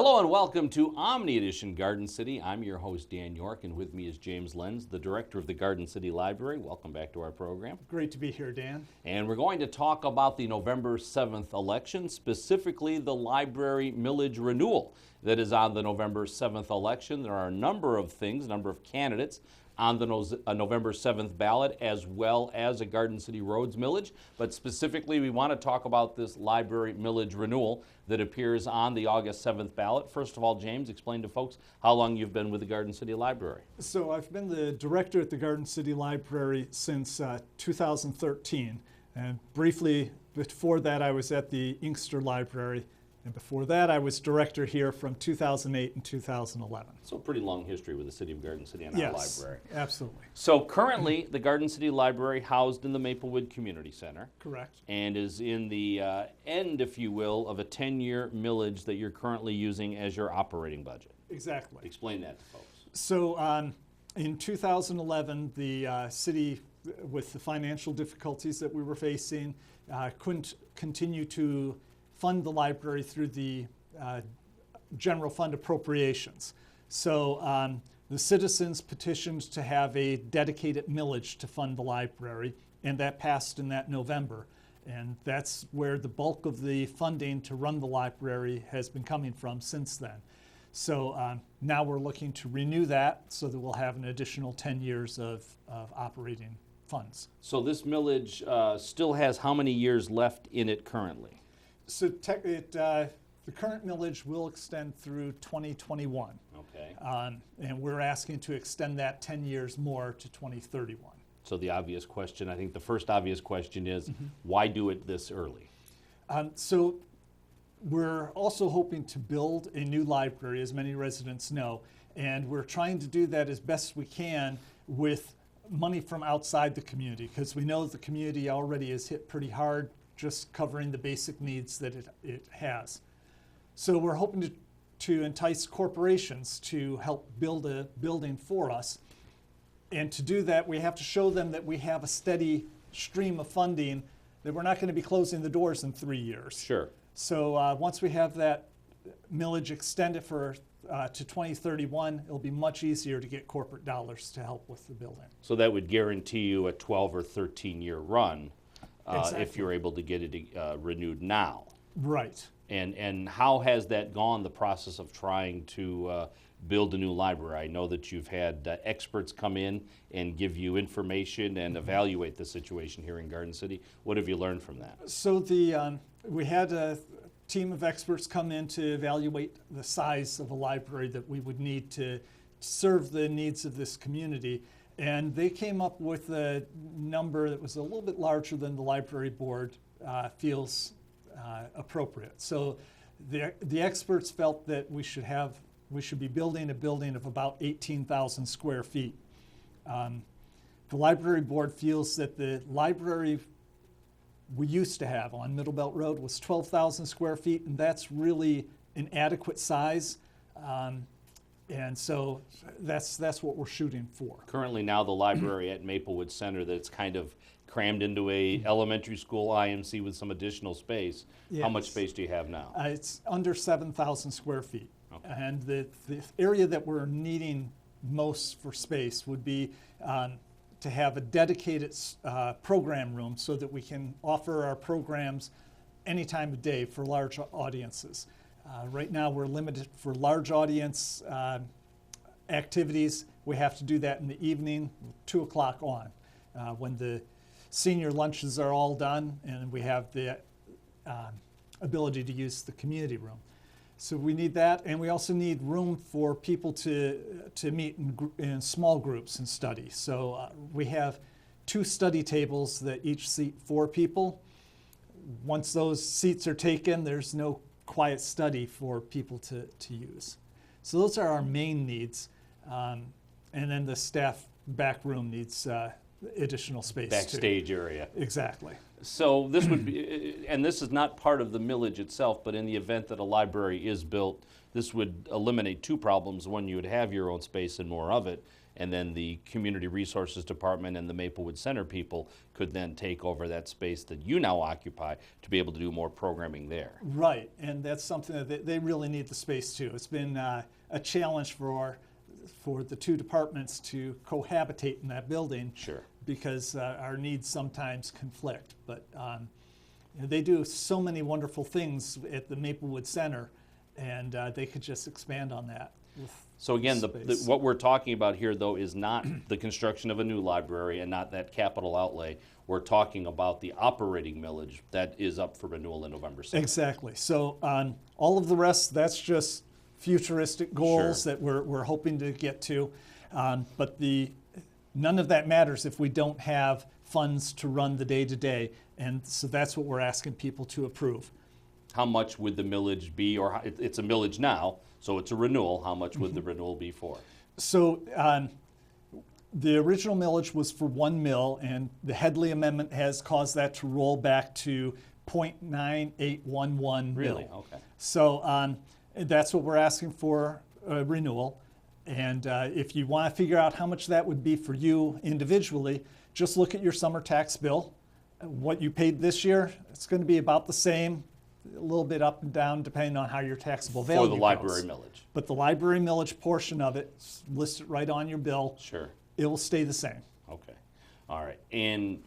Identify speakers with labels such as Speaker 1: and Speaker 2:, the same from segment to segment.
Speaker 1: Hello and welcome to Omni Edition Garden City. I'm your host, Dan York, and with me is James Lenze, the director of the Garden City Library. Welcome back to our program.
Speaker 2: Great to be here, Dan.
Speaker 1: And we're going to talk about the November 7th election, specifically the library millage renewal that is on the November 7th election. There are a number of things, a number of candidates on the November 7th ballot, as well as a Garden City Roads millage. But specifically, we want to talk about this library millage renewal that appears on the August 7th ballot. First of all, James, explain to folks how long you've been with the Garden City Library.
Speaker 2: So I've been the director at the Garden City Library since 2013. And briefly before that, I was at the Inkster Library. And before that, I was director here from 2008 and 2011.
Speaker 1: So a pretty long history with the City of Garden City and our library.
Speaker 2: Yes, absolutely.
Speaker 1: So currently, the Garden City Library housed in the Maplewood Community Center.
Speaker 2: Correct.
Speaker 1: And is in the end, if you will, of a 10-year millage that you're currently using as your operating budget.
Speaker 2: Exactly.
Speaker 1: Explain that to folks.
Speaker 2: So in 2011, the city, with the financial difficulties that we were facing, couldn't continue to fund the library through the general fund appropriations. So the citizens petitioned to have a dedicated millage to fund the library, and that passed in that November. And that's where the bulk of the funding to run the library has been coming from since then. So now we're looking to renew that so that we'll have an additional 10 years of operating funds.
Speaker 1: So this millage still has how many years left in it currently?
Speaker 2: So the current millage will extend through 2021.
Speaker 1: Okay.
Speaker 2: And we're asking to extend that 10 years more to 2031.
Speaker 1: So the obvious question, I think the first obvious question is, why do it this early?
Speaker 2: So we're also hoping to build a new library, as many residents know, and we're trying to do that as best we can with money from outside the community, because we know the community already is hit pretty hard just covering the basic needs that it has. So we're hoping to entice corporations to help build a building for us. And to do that, we have to show them that we have a steady stream of funding, that we're not going to be closing the doors in 3 years.
Speaker 1: Sure.
Speaker 2: So once we have that millage extended to 2031, it'll be much easier to get corporate dollars to help with the building.
Speaker 1: So that would guarantee you a 12 or 13-year run.
Speaker 2: Exactly.
Speaker 1: If you're able to get it renewed now.
Speaker 2: Right.
Speaker 1: And how has that gone, the process of trying to build a new library? I know that you've had experts come in and give you information and evaluate the situation here in Garden City. What have you learned from that?
Speaker 2: So we had a team of experts come in to evaluate the size of a library that we would need to serve the needs of this community. And they came up with a number that was a little bit larger than the library board feels appropriate. So the experts felt that we should be building a building of about 18,000 square feet. The library board feels that the library we used to have on Middle Belt Road was 12,000 square feet, and that's really an adequate size. And so that's what we're shooting for.
Speaker 1: Currently now the library at Maplewood Center that's kind of crammed into a elementary school IMC with some additional space.
Speaker 2: Yes.
Speaker 1: How much space do you have now?
Speaker 2: It's under 7,000 square feet.
Speaker 1: Okay.
Speaker 2: And the area that we're needing most for space would be to have a dedicated program room so that we can offer our programs any time of day for large audiences. Right now we're limited for large audience activities. We have to do that in the evening, 2 o'clock on, when the senior lunches are all done and we have the ability to use the community room. So we need that, and we also need room for people to meet in small groups and study. So we have 2 study tables that each seat 4 people. Once those seats are taken, there's no quiet study for people to use. So those are our main needs. And then the staff back room needs additional space
Speaker 1: Backstage
Speaker 2: too.
Speaker 1: area.
Speaker 2: Exactly.
Speaker 1: So this would be, and this is not part of the millage itself, but in the event that a library is built, this would eliminate 2 problems. One, you would have your own space and more of it. and then the Community Resources Department and the Maplewood Center people could then take over that space that you now occupy to be able to do more programming there.
Speaker 2: Right, and that's something that they really need the space too. It's been a challenge for the two departments to cohabitate in that building.
Speaker 1: Sure.
Speaker 2: Because our needs sometimes conflict. But they do so many wonderful things at the Maplewood Center, and they could just expand on that.
Speaker 1: So again, what we're talking about here, though, is not the construction of a new library and not that capital outlay. We're talking about the operating millage that is up for renewal in November 7th.
Speaker 2: Exactly. So all of the rest, that's just futuristic goals
Speaker 1: Sure.
Speaker 2: that we're hoping to get to. But none of that matters if we don't have funds to run the day-to-day. And so that's what we're asking people to approve.
Speaker 1: How much would the millage be, or it's a millage now, so it's a renewal. How much would the renewal be for?
Speaker 2: So the original millage was for 1 mil, and the Headley Amendment has caused that to roll back to 0.9811
Speaker 1: Really?
Speaker 2: mil.
Speaker 1: Okay.
Speaker 2: So that's what we're asking for renewal. And if you want to figure out how much that would be for you individually, just look at your summer tax bill. What you paid this year, it's going to be about the same, a little bit up and down depending on how your taxable value
Speaker 1: For the library
Speaker 2: goes.
Speaker 1: millage.
Speaker 2: But the library millage portion of it, is listed right on your bill.
Speaker 1: Sure.
Speaker 2: It will stay the same.
Speaker 1: Okay. All right. And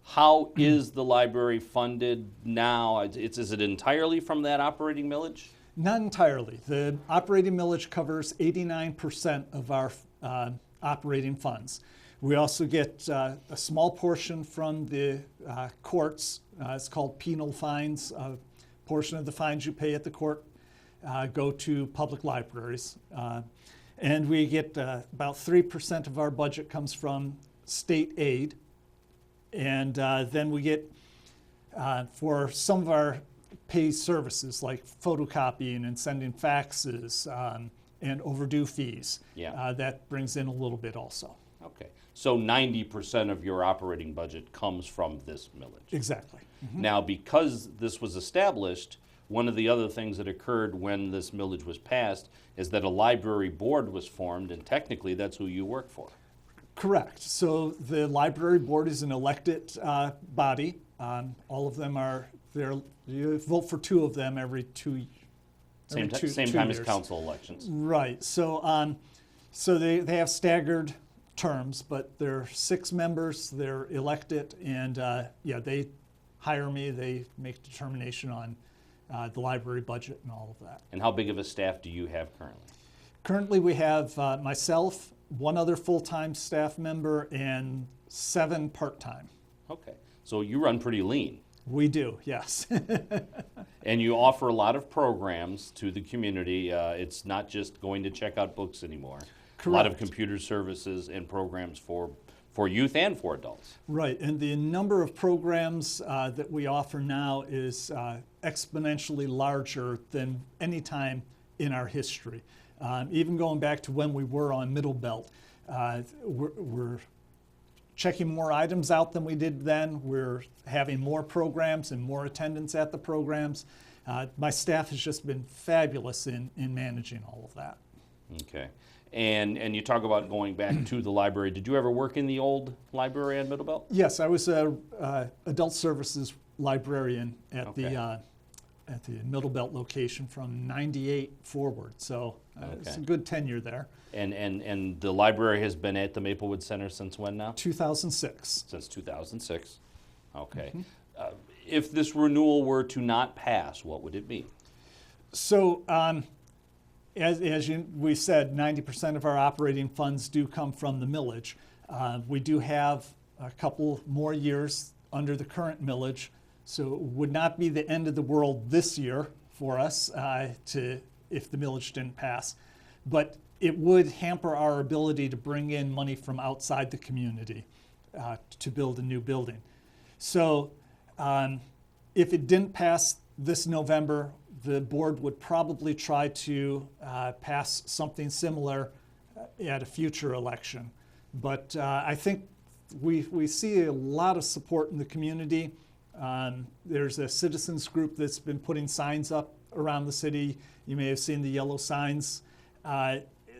Speaker 1: how is the library funded now? Is it entirely from that operating millage?
Speaker 2: Not entirely. The operating millage covers 89% of our operating funds. We also get a small portion from the courts. It's called penal fines. A portion of the fines you pay at the court go to public libraries. And we get about 3% of our budget comes from state aid. And then we get, for some of our paid services like photocopying and sending faxes and overdue fees.
Speaker 1: Yeah.
Speaker 2: That brings in a little bit also.
Speaker 1: Okay. So 90% of your operating budget comes from this millage.
Speaker 2: Exactly.
Speaker 1: Now, because this was established, one of the other things that occurred when this millage was passed is that a library board was formed, and technically that's who you work for.
Speaker 2: Correct. So the library board is an elected body. All of them are there. You vote for 2 of them every 2
Speaker 1: Same
Speaker 2: years.
Speaker 1: time as council elections.
Speaker 2: Right. So so they have staggered terms, but there are 6 members. They're elected, and they hire me. They make determination on the library budget and all of that.
Speaker 1: And how big of a staff do you have currently?
Speaker 2: Currently, we have myself, 1 other full-time staff member, and 7 part-time.
Speaker 1: Okay. So you run pretty lean.
Speaker 2: We do, yes.
Speaker 1: And you offer a lot of programs to the community. It's not just going to check out books anymore.
Speaker 2: Correct.
Speaker 1: A lot of computer services and programs for youth and for adults.
Speaker 2: Right, and the number of programs that we offer now is exponentially larger than any time in our history. Even going back to when we were on Middle Belt, we're checking more items out than we did then. We're having more programs and more attendance at the programs. My staff has just been fabulous in managing all of that.
Speaker 1: Okay. And you talk about going back to the library. Did you ever work in the old library at Middle Belt?
Speaker 2: Yes, I was a adult services librarian at
Speaker 1: Okay.
Speaker 2: at the Middle Belt location from '98 forward. So it's a good tenure there.
Speaker 1: And the library has been at the Maplewood Center since when now?
Speaker 2: 2006.
Speaker 1: Since 2006. Okay. If this renewal were to not pass, what would it be?
Speaker 2: So as we said, 90% of our operating funds do come from the millage. We do have a couple more years under the current millage, so it would not be the end of the world this year for us if the millage didn't pass. But it would hamper our ability to bring in money from outside the community to build a new building. So if it didn't pass this November, the board would probably try to pass something similar at a future election. But I think we see a lot of support in the community. There's a citizens group that's been putting signs up around the city. You may have seen the yellow signs.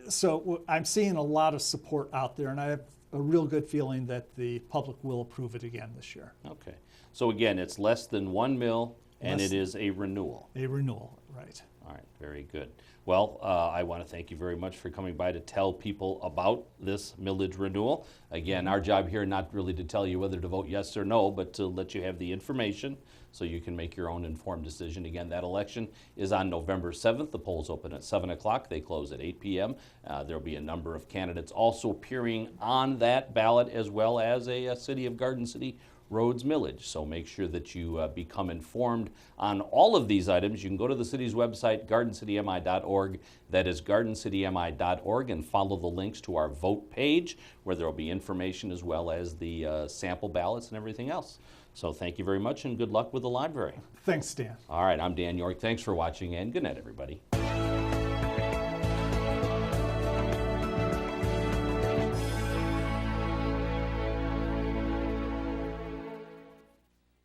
Speaker 2: So I'm seeing a lot of support out there, and I have a real good feeling that the public will approve it again this year.
Speaker 1: Okay. So again, it's less than 1 mil, and
Speaker 2: Less-
Speaker 1: it is a renewal.
Speaker 2: A renewal, right.
Speaker 1: All right, very good. Well, I want to thank you very much for coming by to tell people about this millage renewal. Again, our job here not really to tell you whether to vote yes or no, but to let you have the information so you can make your own informed decision. Again, that election is on November 7th. The polls open at 7 o'clock. They close at 8 p.m. There'll be a number of candidates also appearing on that ballot, as well as a City of Garden City roads millage. So make sure that you become informed on all of these items. You can go to the city's website, gardencitymi.org. That is gardencitymi.org, and follow the links to our vote page, where there will be information as well as the sample ballots and everything else. So thank you very much, and good luck with the library.
Speaker 2: Thanks, Dan.
Speaker 1: All right, I'm Dan York. Thanks for watching, and good night, everybody.